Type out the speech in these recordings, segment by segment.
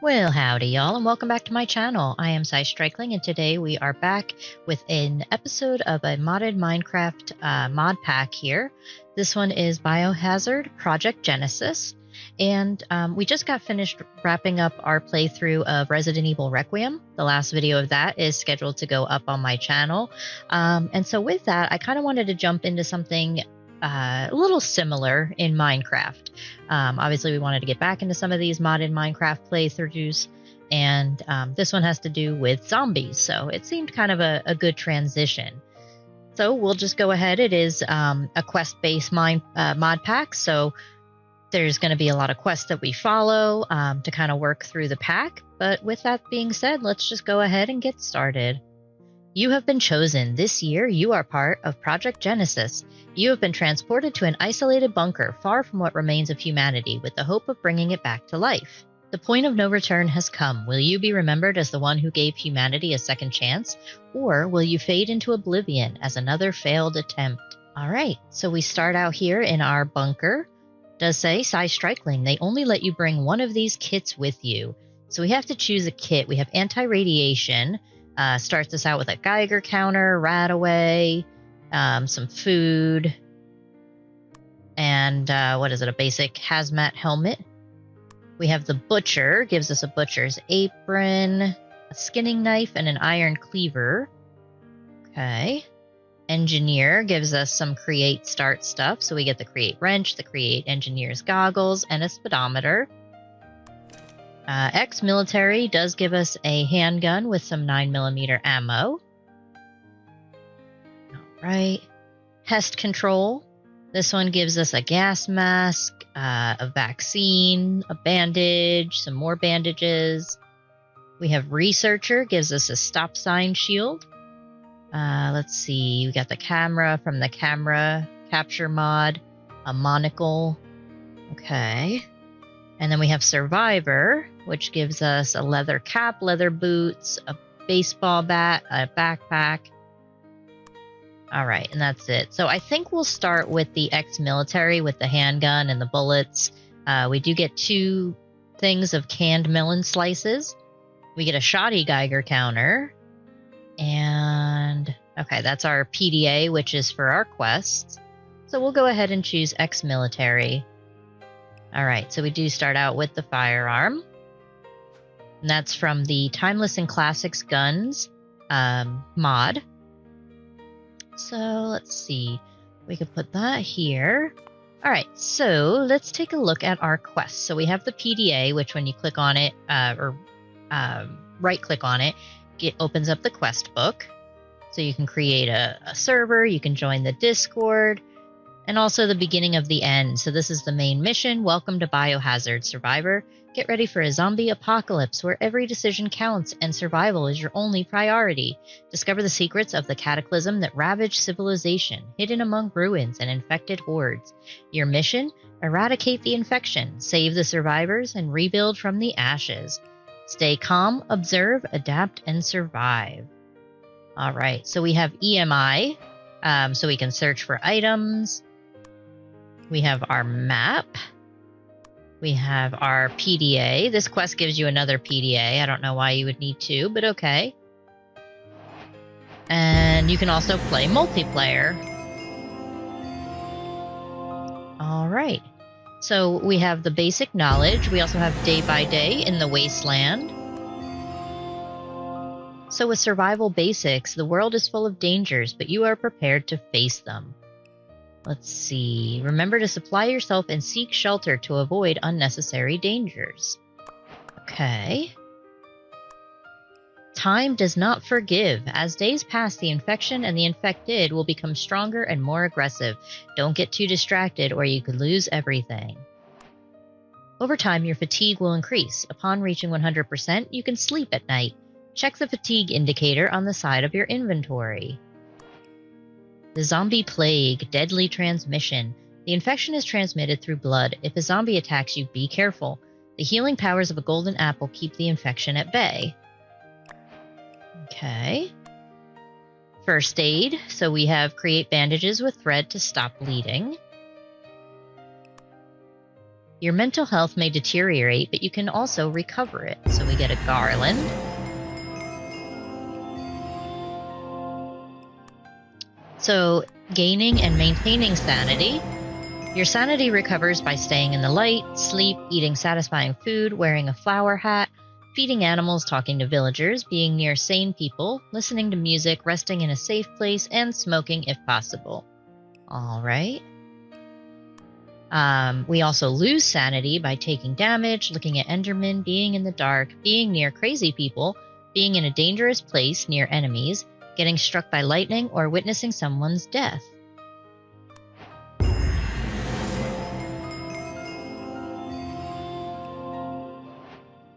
Well, howdy, y'all, and welcome back to my channel. I am Cy Strikling, and today we are back with an episode of a modded Minecraft mod pack here. This one is Biohazard Project Genesis, and we just got finished wrapping up our playthrough of Resident Evil Requiem. The last video of that is scheduled to go up on my channel, and so with that, I kind of wanted to jump into something a little similar in Minecraft. Obviously, we wanted to get back into some of these modded Minecraft playthroughs, and this one has to do with zombies, so it seemed kind of a good transition. So we'll just go ahead. It is a quest-based mod pack, so there's going to be a lot of quests that we follow to kind of work through the pack. But with that being said, let's just go ahead and get started. You have been chosen. This year, you are part of Project Genesis. You have been transported to an isolated bunker far from what remains of humanity with the hope of bringing it back to life. The point of no return has come. Will you be remembered as the one who gave humanity a second chance? Or will you fade into oblivion as another failed attempt? Alright, so we start out here in our bunker. It does say, Cy Strikling, they only let you bring one of these kits with you. So we have to choose a kit. We have anti-radiation. Starts us out with a Geiger counter, Radaway, some food, and what is it, a basic hazmat helmet. We have the Butcher, gives us a butcher's apron, a skinning knife, and an iron cleaver. Okay. Engineer gives us some create start stuff, so we get the create wrench, the create engineer's goggles, and a speedometer. Ex-military does give us a handgun with some 9mm ammo. Alright. Pest control. This one gives us a gas mask, a vaccine, a bandage, some more bandages. We have researcher, gives us a stop sign shield. Let's see, we got the camera from the camera capture mod, a monocle. Okay. And then we have survivor, which gives us a leather cap, leather boots, a baseball bat, a backpack. All right, and that's it. So I think we'll start with the ex-military with the handgun and the bullets. We do get 2 things of canned melon slices. We get a shoddy Geiger counter. And, okay, that's our PDA, which is for our quests. So we'll go ahead and choose ex-military. All right, so we do start out with the firearm. And that's from the Timeless and Classics Guns mod. So let's see. We could put that here. All right, so let's take a look at our quests. So we have the PDA, which when you click on it, or right-click on it, it opens up the quest book. So you can create a server, you can join the Discord, and also the beginning of the end. So this is the main mission. Welcome to Biohazard, Survivor. Get ready for a zombie apocalypse where every decision counts and survival is your only priority. Discover the secrets of the cataclysm that ravaged civilization, hidden among ruins and infected hordes. Your mission? Eradicate the infection, save the survivors, and rebuild from the ashes. Stay calm, observe, adapt, and survive. All right, so we have EMI, so we can search for items. We have our map. We have our PDA. This quest gives you another PDA. I don't know why you would need 2, but okay. And you can also play multiplayer. All right. So we have the basic knowledge. We also have day by day in the wasteland. So with survival basics, the world is full of dangers, but you are prepared to face them. Let's see. Remember to supply yourself and seek shelter to avoid unnecessary dangers. Okay. Time does not forgive. As days pass, the infection and the infected will become stronger and more aggressive. Don't get too distracted or you could lose everything. Over time, your fatigue will increase. Upon reaching 100%, you can sleep at night. Check the fatigue indicator on the side of your inventory. The zombie plague, deadly transmission. The infection is transmitted through blood. If a zombie attacks you, be careful. The healing powers of a golden apple keep the infection at bay. Okay. First aid. So we have create bandages with thread to stop bleeding. Your mental health may deteriorate, but you can also recover it. So we get a garland. So gaining and maintaining sanity. Your sanity recovers by staying in the light, sleep, eating satisfying food, wearing a flower hat, feeding animals, talking to villagers, being near sane people, listening to music, resting in a safe place, and smoking if possible. All right. We also lose sanity by taking damage, looking at Endermen, being in the dark, being near crazy people, being in a dangerous place near enemies, getting struck by lightning, or witnessing someone's death.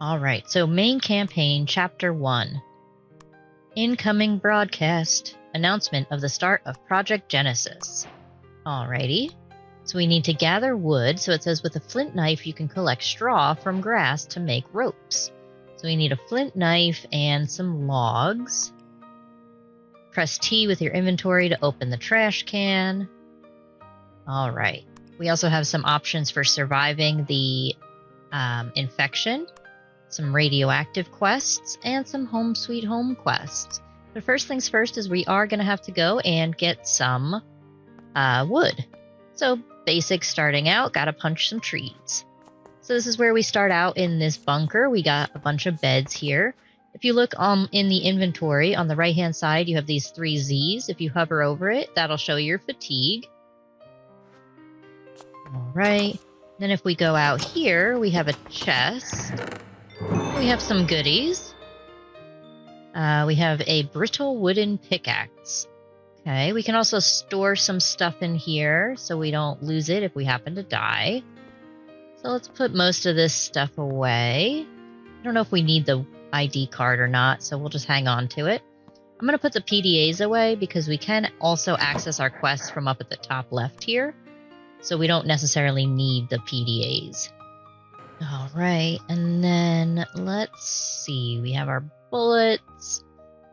Alright, so main campaign, Chapter 1. Incoming broadcast. Announcement of the start of Project Genesis. Alrighty. So we need to gather wood, so it says with a flint knife you can collect straw from grass to make ropes. So we need a flint knife and some logs. Press T with your inventory to open the trash can. Alright. We also have some options for surviving the infection. Some radioactive quests, and some home sweet home quests. But first things first is we are going to have to go and get some wood. So basic starting out, gotta punch some trees. So this is where we start out in this bunker. We got a bunch of beds here. If you look in the inventory, on the right hand side you have these 3 Z's. If you hover over it, that'll show your fatigue. Alright, then if we go out here, we have a chest. We have some goodies. We have a brittle wooden pickaxe. Okay, we can also store some stuff in here so we don't lose it if we happen to die. So let's put most of this stuff away. I don't know if we need the ID card or not, so we'll just hang on to it. I'm going to put the PDAs away because we can also access our quests from up at the top left here. So we don't necessarily need the PDAs. Alright, and then let's see. We have our bullets,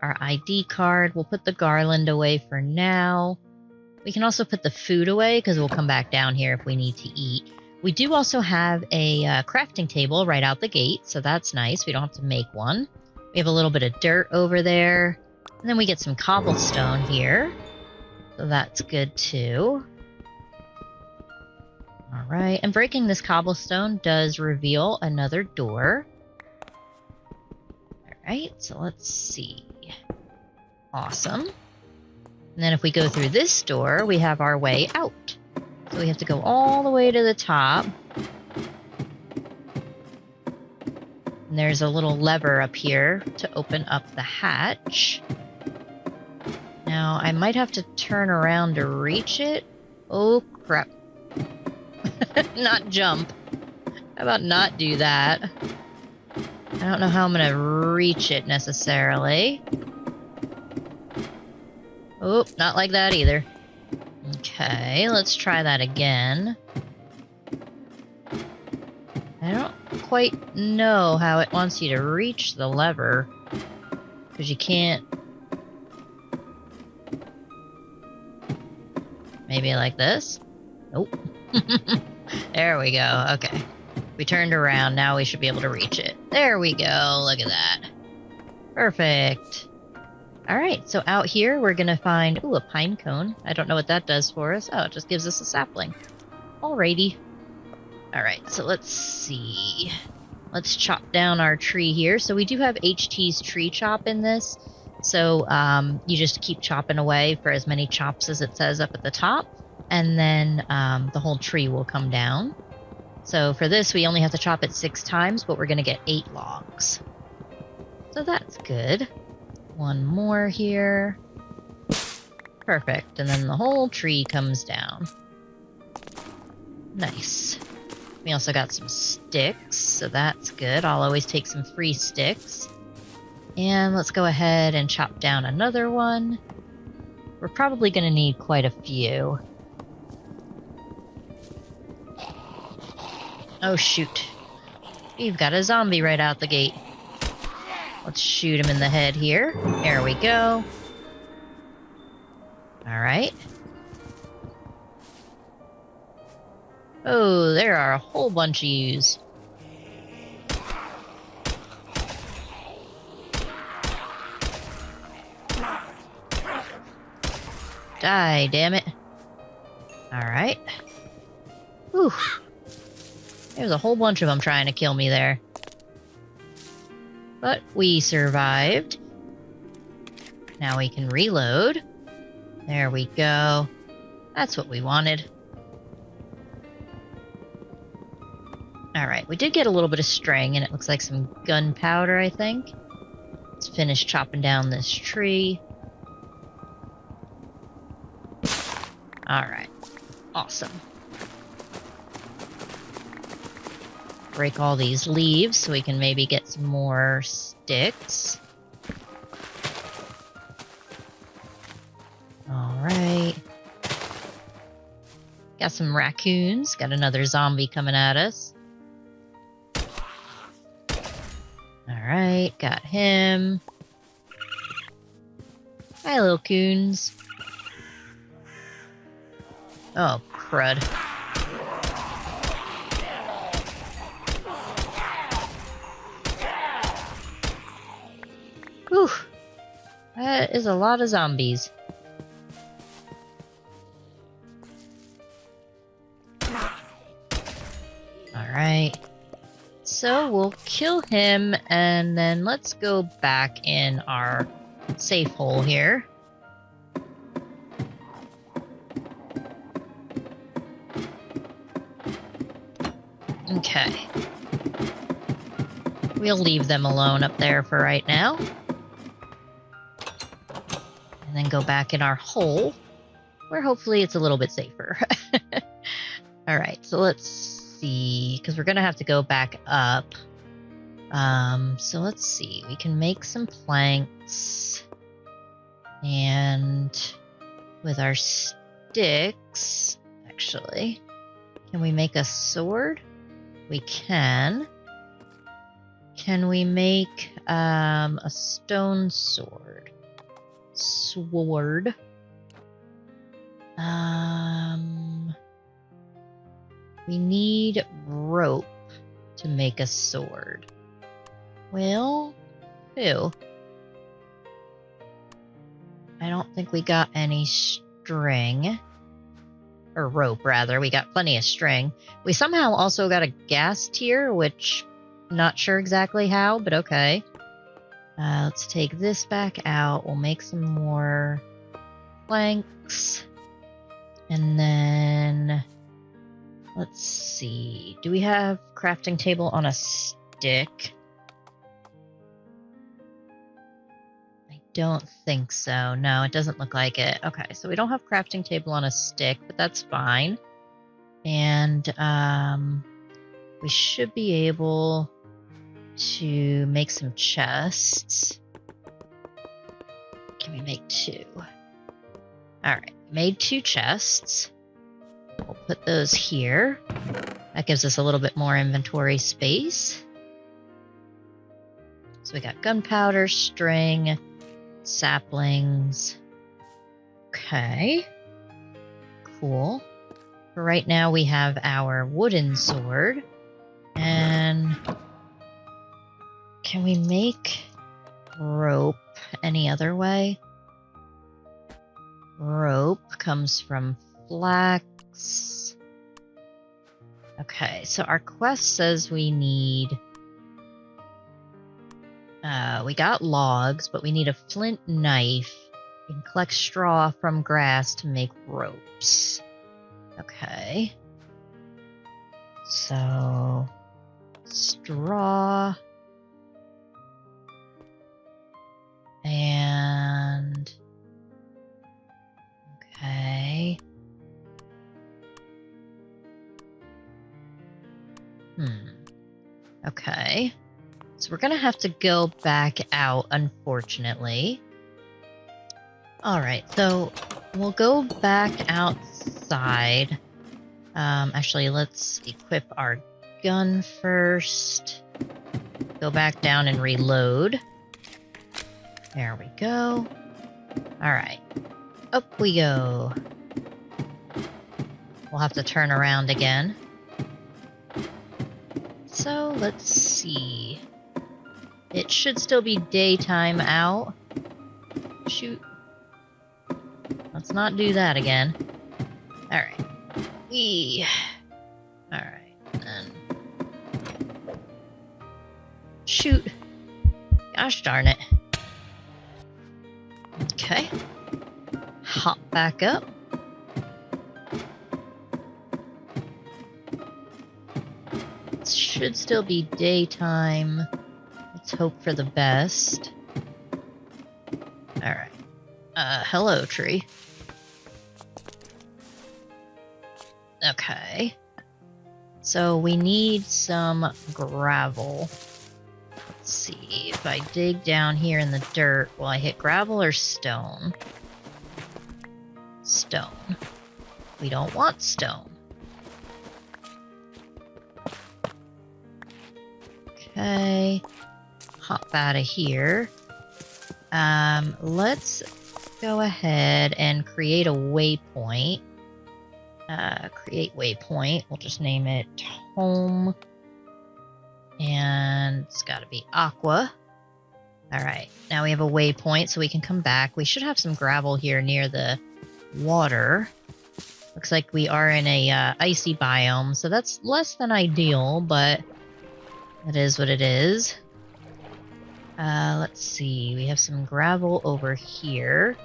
our ID card. We'll put the garland away for now. We can also put the food away because we'll come back down here if we need to eat. We do also have a crafting table right out the gate, so that's nice. We don't have to make one. We have a little bit of dirt over there. And then we get some cobblestone here. So that's good too. Alright, and breaking this cobblestone does reveal another door. Alright, so let's see. Awesome. And then if we go through this door, we have our way out. So we have to go all the way to the top. And there's a little lever up here to open up the hatch. Now, I might have to turn around to reach it. Oh, crap. Not jump. How about not do that? I don't know how I'm going to reach it necessarily. Oh, not like that either. Okay, let's try that again. I don't quite know how it wants you to reach the lever. Because you can't... Maybe like this? Nope. There we go. Okay. We turned around. Now we should be able to reach it. There we go. Look at that. Perfect. Alright, so out here we're going to find... Ooh, a pine cone. I don't know what that does for us. Oh, it just gives us a sapling. Alrighty. Alright, so let's see. Let's chop down our tree here. So we do have HT's tree chop in this. So you just keep chopping away for as many chops as it says up at the top. And then the whole tree will come down. So for this, we only have to chop it 6 times, but we're going to get 8 logs. So that's good. One more here. Perfect. And then the whole tree comes down. Nice. We also got some sticks, so that's good. I'll always take some free sticks. And let's go ahead and chop down another one. We're probably going to need quite a few. Oh, shoot. You've got a zombie right out the gate. Let's shoot him in the head here. There we go. Alright. Oh, there are a whole bunch of yous. Die, damn it. Alright. Whew. There's a whole bunch of them trying to kill me there. But we survived. Now we can reload. There we go. That's what we wanted. Alright, we did get a little bit of string, and it looks like some gunpowder, I think. Let's finish chopping down this tree. Alright. Awesome. Break all these leaves so we can maybe get some more sticks. Alright. Got some raccoons. Got another zombie coming at us. Alright, got him. Hi, little coons. Oh, crud. Whew. That is a lot of zombies. Alright. So we'll kill him, and then let's go back in our safe hole here. Okay. We'll leave them alone up there for right now. And then go back in our hole, where hopefully it's a little bit safer. Alright, so let's see, because we're going to have to go back up. So let's see, we can make some planks. And with our sticks, actually, can we make a sword? We can. Can we make a stone sword? Sword. We need rope to make a sword. Well, who? I don't think we got any string. Or rope, rather. We got plenty of string. We somehow also got a gas tier, which not sure exactly how, but okay. Let's take this back out. We'll make some more planks. And then let's see. Do we have crafting table on a stick? I don't think so. No, it doesn't look like it. Okay, so we don't have crafting table on a stick, but that's fine. And we should be able to make some chests. Can we make 2? Alright, made 2 chests. We'll put those here. That gives us a little bit more inventory space. So we got gunpowder, string, saplings. Okay. Cool. For right now, we have our wooden sword. And can we make rope any other way? Rope comes from flax. Okay, so our quest says we need... we got logs, but we need a flint knife. We can collect straw from grass to make ropes. Okay. So... straw... and... okay... Okay. So we're gonna have to go back out, unfortunately. Alright, so we'll go back outside. Actually, let's equip our gun first. Go back down and reload. There we go. Alright. Up we go. We'll have to turn around again. So, let's see. It should still be daytime out. Shoot. Let's not do that again. Alright. Alright, then. Shoot. Gosh darn it. Okay. Hop back up. It should still be daytime. Let's hope for the best. Alright. Hello, tree. Okay. So we need some gravel. Let's see. If I dig down here in the dirt, will I hit gravel or stone? Stone. We don't want stone. Okay. Hop out of here. Let's go ahead and create a waypoint. Create waypoint. We'll just name it home. And it's got to be aqua. Alright, now we have a waypoint so we can come back. We should have some gravel here near the water. Looks like we are in a icy biome, so that's less than ideal, but it is what it is. Let's see. We have some gravel over here.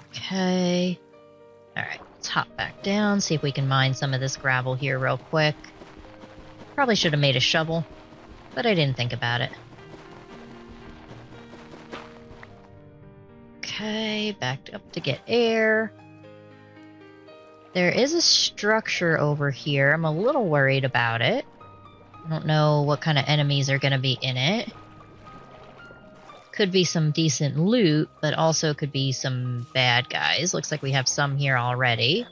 Okay. Alright, let's hop back down, see if we can mine some of this gravel here real quick. Probably should have made a shovel, but I didn't think about it. Okay, backed up to get air. There is a structure over here. I'm a little worried about it. I don't know what kind of enemies are going to be in it. Could be some decent loot, but also could be some bad guys. Looks like we have some here already.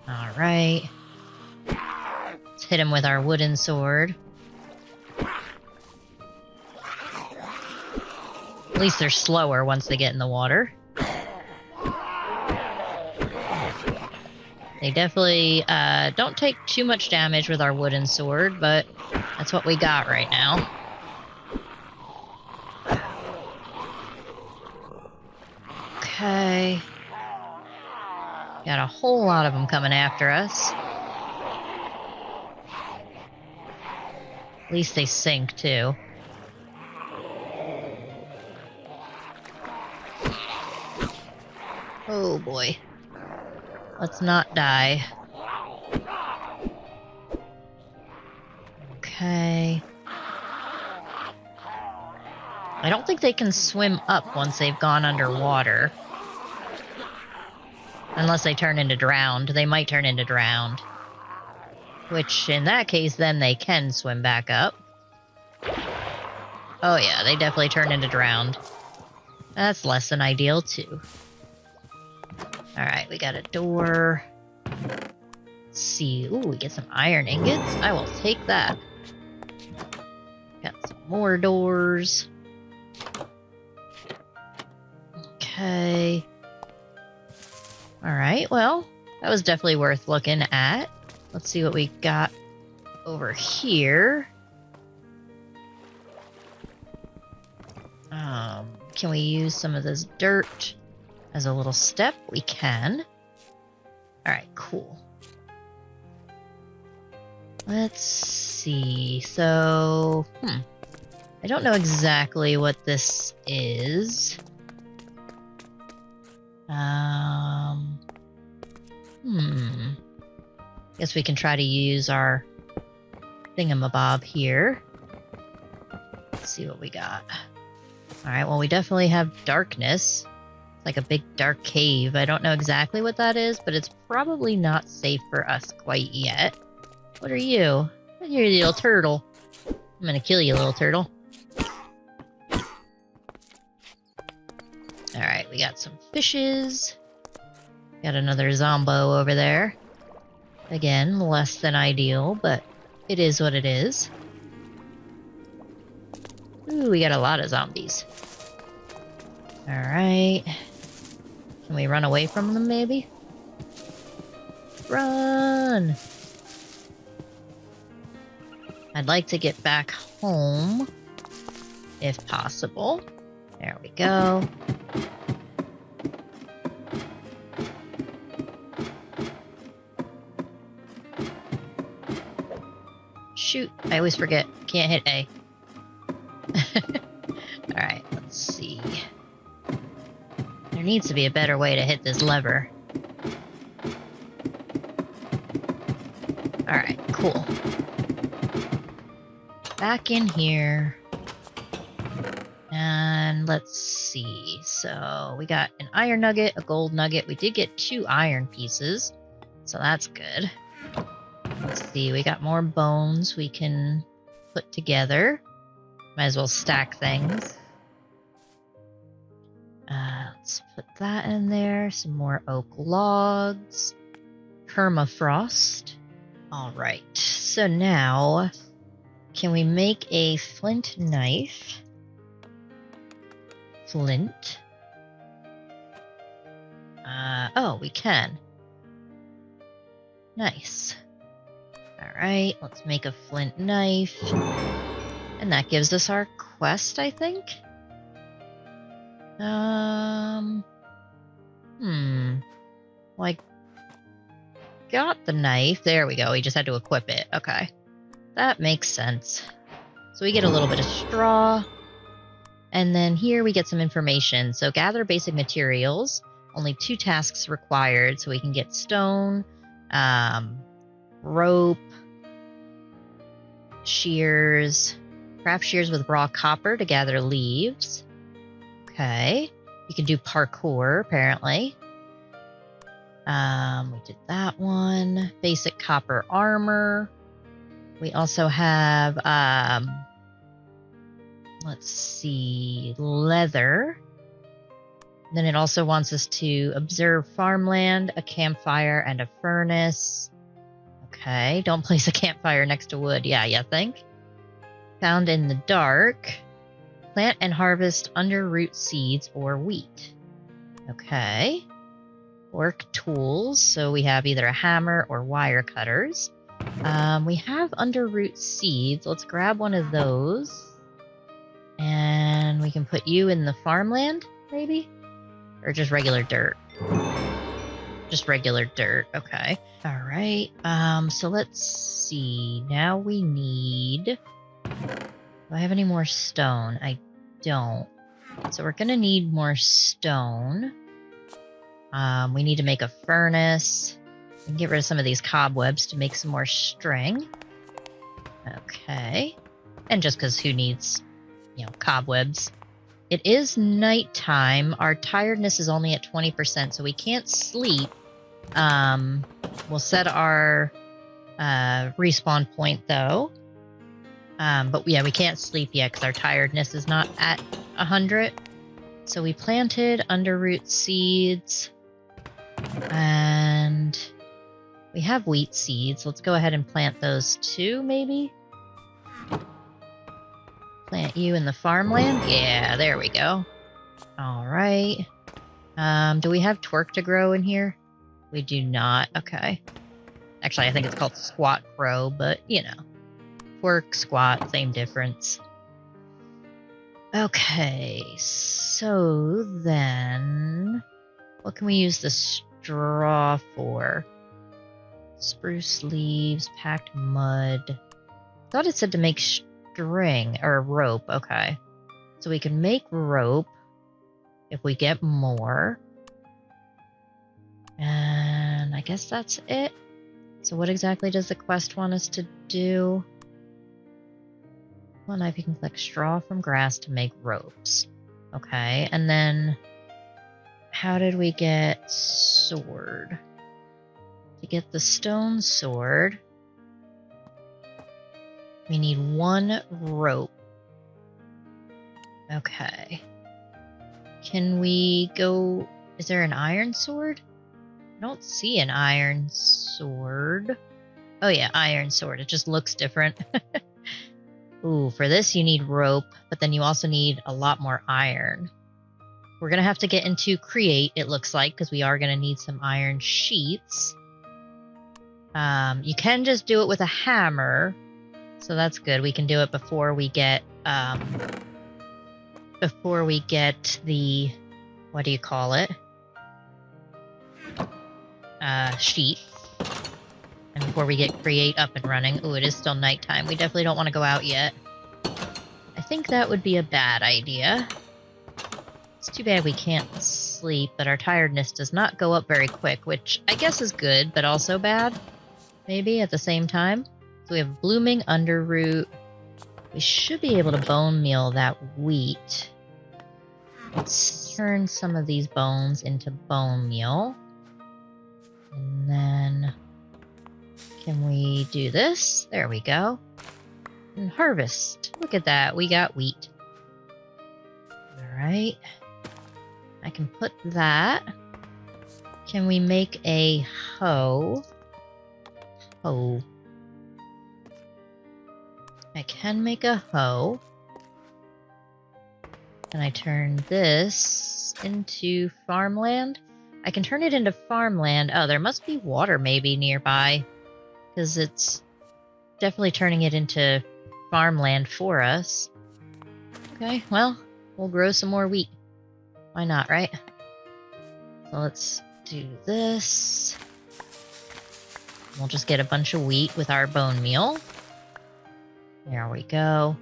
Alright. Let's hit him with our wooden sword. At least they're slower once they get in the water. They definitely don't take too much damage with our wooden sword, but that's what we got right now. Okay. Got a whole lot of them coming after us. At least they sink, too. Oh, boy. Let's not die. Okay. I don't think they can swim up once they've gone underwater. Unless they turn into drowned. They might turn into drowned. Which, in that case, then they can swim back up. Oh yeah, they definitely turn into drowned. That's less than ideal, too. Alright, we got a door. Let's see. Ooh, we get some iron ingots. I will take that. Got some more doors. Okay. Alright, well, that was definitely worth looking at. Let's see what we got over here. Can we use some of this dirt as a little step? We can. Alright, cool. Let's see. So, I don't know exactly what this is. Guess we can try to use our thingamabob here. Let's see what we got. Alright, well, we definitely have darkness. It's like a big dark cave. I don't know exactly what that is, but it's probably not safe for us quite yet. What are you? You're the little turtle. I'm gonna kill you, little turtle. Alright, we got some fishes. Got another zombo over there. Again, less than ideal, but it is what it is. Ooh, we got a lot of zombies. Alright. Can we run away from them, maybe? Run! I'd like to get back home, if possible. There we go. Shoot, I always forget. Can't hit A. Alright, let's see. There needs to be a better way to hit this lever. Alright, cool. Back in here. And let's see. So we got an iron nugget, a gold nugget. We did get 2 iron pieces. So that's good. Let's see, we got more bones we can put together. Might as well stack things. Let's put that in there. Some more oak logs. Permafrost. Alright, so now, can we make a flint knife? Flint. Oh, we can. Nice. Alright, let's make a flint knife. And that gives us our quest, I think? Well, I got the knife. There we go, we just had to equip it. Okay. That makes sense. So we get a little bit of straw. And then here we get some information. So gather basic materials. Only 2 tasks required, so we can get stone, rope, shears, craft shears with raw copper to gather leaves. Okay. You can do parkour, apparently. We did that one. Basic copper armor. We also have, let's see, leather. Then it also wants us to observe farmland, a campfire, and a furnace. Okay, don't place a campfire next to wood. Yeah, you think? Found in the dark. Plant and harvest under root seeds or wheat. Okay. Work tools. So we have either a hammer or wire cutters. We have under root seeds. Let's grab one of those. And we can put you in the farmland, maybe? Or just regular dirt? Just regular dirt. Okay. All right. So let's see. Now we need... Do I have any more stone? I don't. So we're going to need more stone. We need to make a furnace. We can get rid of some of these cobwebs to make some more string. Okay. And just because who needs, cobwebs? It is nighttime. Our tiredness is only at 20%, so we can't sleep. We'll set our respawn point, though. But yeah, we can't sleep yet because our tiredness is not at 100. So we planted underroot seeds. And we have wheat seeds. Let's go ahead and plant those too, maybe? Plant you in the farmland? Yeah, there we go. Alright. Do we have twerk to grow in here? We do not. Okay. Actually, I think it's called squat grow, but, twerk, squat, same difference. Okay, so then... What can we use the straw for? Spruce leaves, packed mud. Thought it said to make string, or rope, okay. So we can make rope if we get more. And I guess that's it. So what exactly does the quest want us to do? One knife, you can collect straw from grass to make ropes. Okay, and then how did we get sword? To get the stone sword, we need 1 rope. Okay. Can we go... Is there an iron sword? I don't see an iron sword. Oh yeah, iron sword. It just looks different. Ooh, for this you need rope, but then you also need a lot more iron. We're going to have to get into create, it looks like, because we are going to need some iron sheets. You can just do it with a hammer, so that's good. We can do it before we get the, what do you call it? Sheet. And before we get create up and running. Ooh, it is still nighttime. We definitely don't want to go out yet. I think that would be a bad idea. It's too bad we can't sleep, but our tiredness does not go up very quick, which I guess is good, but also bad. Maybe at the same time. So we have blooming underroot. We should be able to bone meal that wheat. Let's turn some of these bones into bone meal. And then can we do this? There we go. And harvest. Look at that. We got wheat. Alright. I can put that. Can we make a hoe? Hoe. I can make a hoe. Can I turn this into farmland? I can turn it into farmland. Oh, there must be water maybe nearby, because it's definitely turning it into farmland for us. Okay, well, we'll grow some more wheat. Why not, right? So let's do this. We'll just get a bunch of wheat with our bone meal. There we go.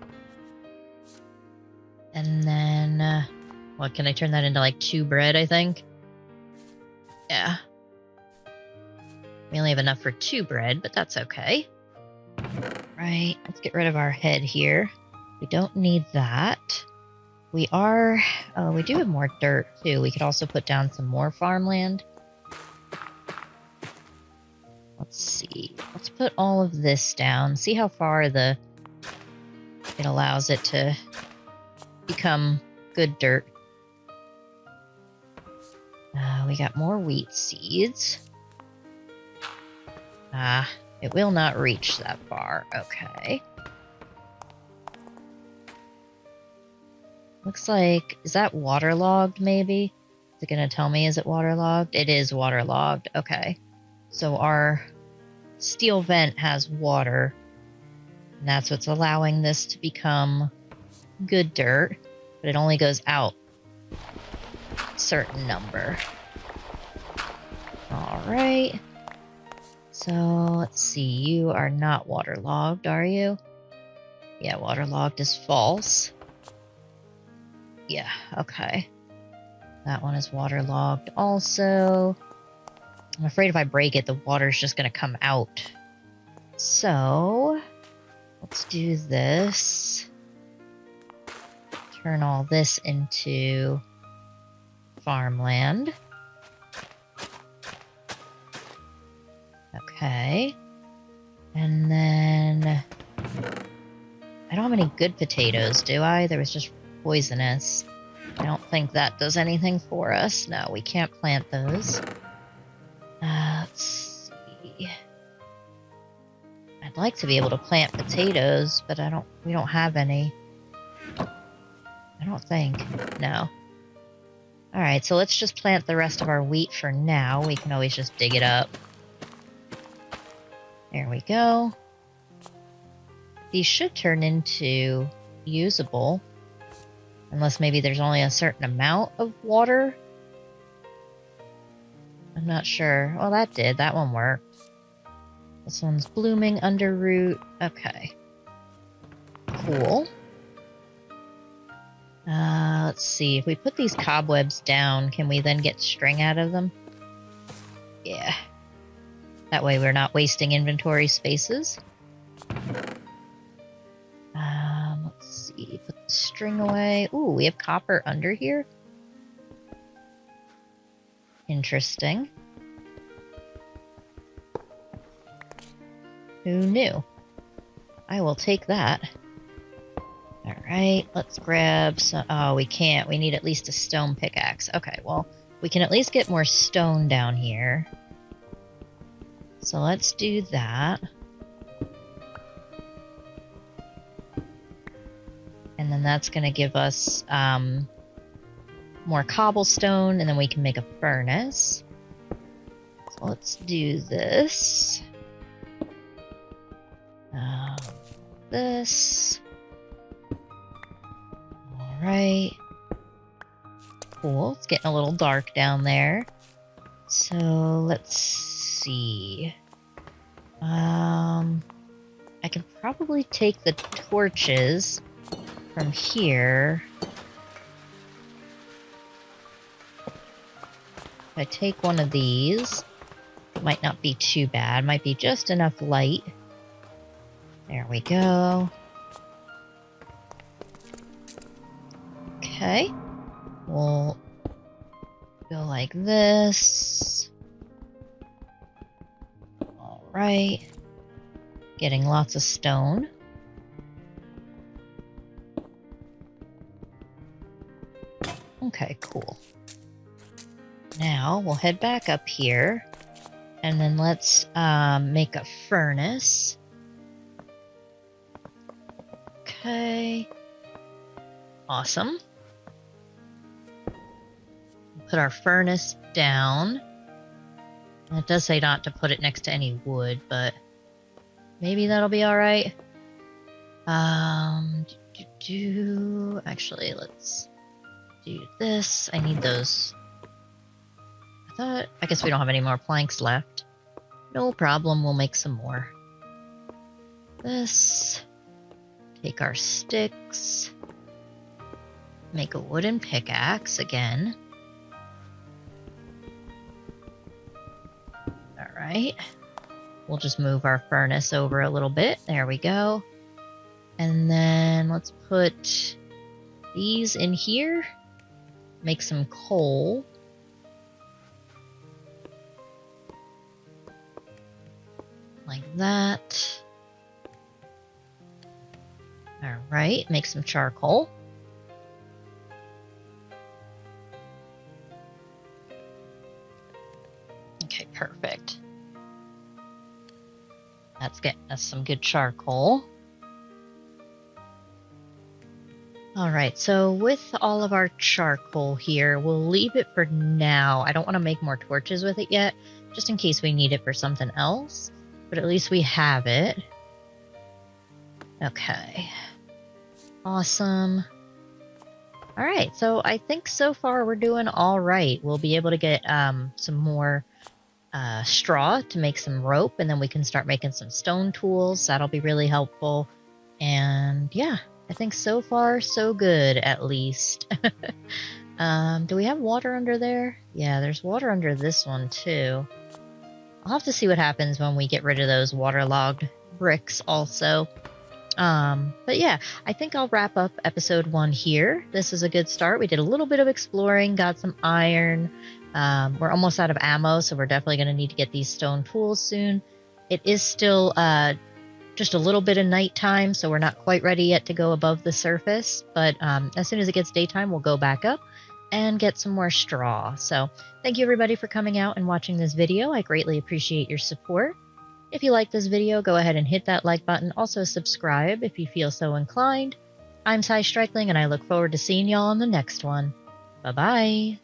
And then, what, can I turn that into like 2 bread, I think? Yeah. We only have enough for 2 bread, but that's okay. Right, let's get rid of our head here. We don't need that. We do have more dirt too. We could also put down some more farmland. Let's see. Let's put all of this down. See how far it allows it to become good dirt. We got more wheat seeds. It will not reach that far. Okay. Looks like, is that waterlogged maybe? Is it going to tell me, is it waterlogged? It is waterlogged. Okay. So our steel vent has water. And that's what's allowing this to become good dirt. But it only goes out a certain number. Alright. So, let's see. You are not waterlogged, are you? Yeah, waterlogged is false. Yeah, okay. That one is waterlogged also. I'm afraid if I break it, the water's just going to come out. So, let's do this. Turn all this into farmland. Okay. And then I don't have any good potatoes, do I? There was just poisonous. I don't think that does anything for us. No, we can't plant those. Let's see. I'd like to be able to plant potatoes, but we don't have any. I don't think. No. Alright, so let's just plant the rest of our wheat for now. We can always just dig it up. There we go. These should turn into usable. Unless maybe there's only a certain amount of water. I'm not sure. Well, that did. That one worked. This one's blooming underroot. Okay. Cool. Let's see. If we put these cobwebs down, can we then get string out of them? Yeah. That way we're not wasting inventory spaces. Let's see. Put the string away. Ooh, we have copper under here. Interesting. Who knew? I will take that. Alright, let's grab some... Oh, we can't. We need at least a stone pickaxe. Okay, well, we can at least get more stone down here. So let's do that. And then that's going to give us more cobblestone, and then we can make a furnace. So let's do this. this. Alright. Cool. It's getting a little dark down there. So let's see. I can probably take the torches from here. If I take one of these, it might not be too bad. Might be just enough light. There we go. Okay. We'll go like this. Alright. Getting lots of stone. Okay, cool. Now we'll head back up here. And then let's make a furnace. Okay. Awesome. Put our furnace down. And it does say not to put it next to any wood, but maybe that'll be alright. Actually, let's do this. I need those. I guess we don't have any more planks left. No problem, we'll make some more. This. Take our sticks. Make a wooden pickaxe again. Alright. We'll just move our furnace over a little bit. There we go. And then let's put these in here. Make some coal. Like that. Alright, make some charcoal. Okay, perfect. That's getting us some good charcoal. Alright, so with all of our charcoal here, we'll leave it for now. I don't want to make more torches with it yet, just in case we need it for something else. But at least we have it. Okay. Awesome. Alright, so I think so far we're doing alright. We'll be able to get some more straw to make some rope, and then we can start making some stone tools. That'll be really helpful. And yeah, I think so far so good, at least. Do we have water under there? Yeah, there's water under this one too. I'll have to see what happens when we get rid of those waterlogged bricks also. But yeah, I think I'll wrap up episode 1 here. This is a good start. We did a little bit of exploring, got some iron. We're almost out of ammo, so we're definitely going to need to get these stone tools soon. It is still just a little bit of nighttime, so we're not quite ready yet to go above the surface. But as soon as it gets daytime, we'll go back up and get some more straw. So thank you everybody for coming out and watching this video. I greatly appreciate your support. If you like this video, go ahead and hit that like button. Also subscribe if you feel so inclined. I'm Sai Strickling, and I look forward to seeing y'all on the next one. Bye-bye.